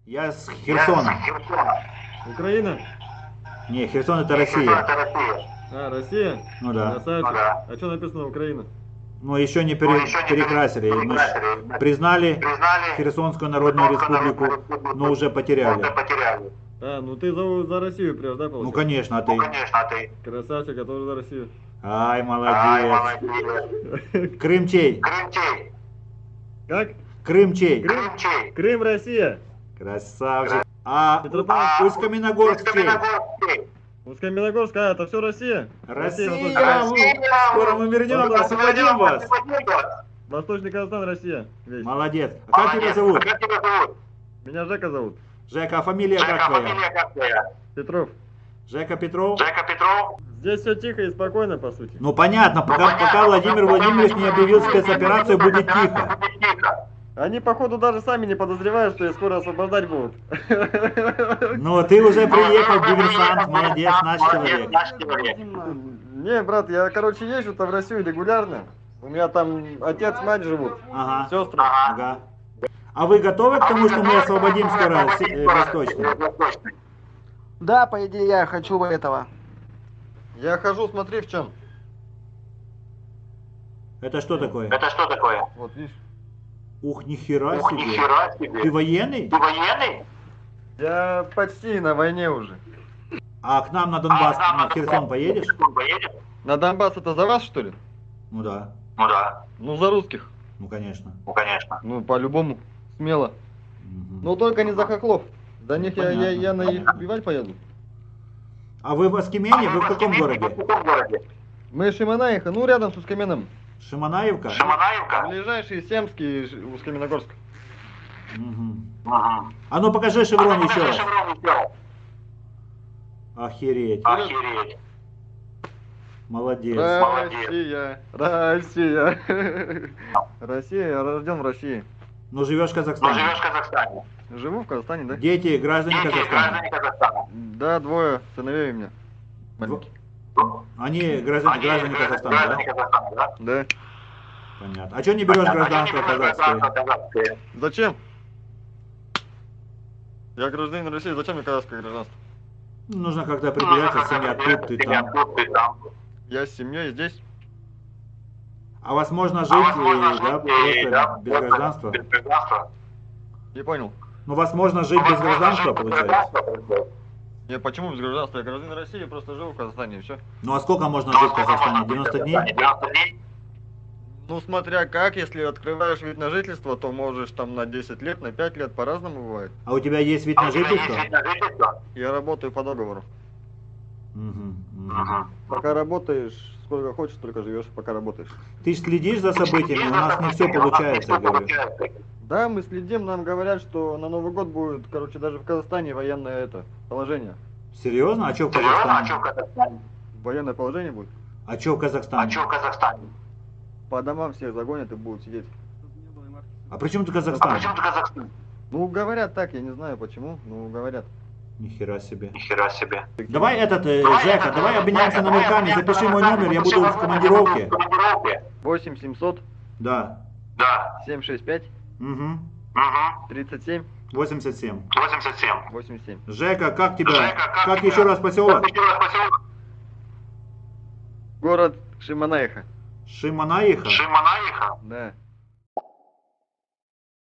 Я с Херсона. Украина? Не, Херсон это Россия. А, Россия? Ну да. Красавчик. А что написано Украина? Но еще не перекрасили. Мы признали Херсонскую Народную Республику, но уже потеряли. А, ну ты за Россию прешь, да, получается? Ну конечно, а ты? Красавчик, я тоже за Россию. Ай, молодец. Крым чей? Как? Крым чей? Крым, Россия. Красавчик. А Петропавловск. Усть-Каменогорск чей? Усть-Каменогорск, а, это все Россия? Россия! Восточный- Скоро мы вернем, освободим вас. Восточный Казахстан, Россия. Весь. Молодец. А как тебя зовут? Меня Жека зовут. Жека, а фамилия как твоя? Петров. Жека Петров? Здесь все тихо и спокойно, по сути. Ну понятно, пока Владимир Владимирович не объявил спецоперацию, будет тихо. Они, походу, даже сами не подозревают, что их скоро освобождать будут. Ну ты уже приехал, диверсант, молодец, наш человек. Не, брат, я, короче, езжу-то в Россию регулярно. У меня там отец, мать живут, Ага. сестры. Ага. А вы готовы к тому, что мы освободим скоро Восточный? Да, по идее, я хочу этого. Я хожу, смотри, в чем. Это что такое? Вот, видишь. Ух, нихера себе. Ты военный? Я почти на войне уже. А к нам на Донбасс, на Херсон поедешь? На Донбасс это за вас, что ли? Ну да. Ну, за русских. Ну конечно. Ну, по-любому. Смело. Мгм. Но только не за хохлов. До них Понятно, я на их понятно. убивать поеду. А вы в Аскемене? Вы в каком городе? Мы Шиманаиха, ну, рядом с Ускаменом. Шиманаевка? Ближайший Семский и Усть-Каменогорск. Мгм. А ну покажи шеврон еще раз. Охереть. Молодец. Россия. Россия, я рожден в России. Ну живешь в Казахстане. Живу в Казахстане, да? Дети граждане Казахстана. Да, двое сыновей у меня. Маленькие. Они граждане Казахстана, да? Да. Понятно. А что не берешь гражданство казахское? Зачем? Я гражданин России, зачем мне казахское гражданство? Нужно как-то определяться, семья тут, ты там. Я с семьей здесь. А возможно жить, да, просто без гражданства? Не понял. Ну, возможно жить без гражданства, получается. Не, почему без гражданства? Я гражданин России, просто живу в Казахстане и все. Ну, а сколько можно жить в Казахстане? 90 дней? Ну, смотря как, если открываешь вид на жительство, то можешь там на 10 лет, на 5 лет, по-разному бывает. А у тебя есть вид на жительство? Я работаю по договору. Мгм, мгм. Пока работаешь, сколько хочешь, столько живешь, пока работаешь. Ты ж следишь за событиями, у нас не все получается, я говорю. Да, мы следим, нам говорят, что на Новый год будет, короче, даже в Казахстане военное положение. Серьезно? А что в Казахстане? Военное положение будет. А что в Казахстане? По домам всех загонят и будут сидеть. А при чем тут Казахстан? Ну, говорят так, я не знаю почему, но говорят. Нихера себе. Давай Жека, давай обменяемся номерками, запиши мой номер, я буду в командировке. 8 700 Да. 765 Угу. 37 87. 87. Жека, как тебя? Как еще раз поселок? Город Шиманаиха. Шиманаиха? Да.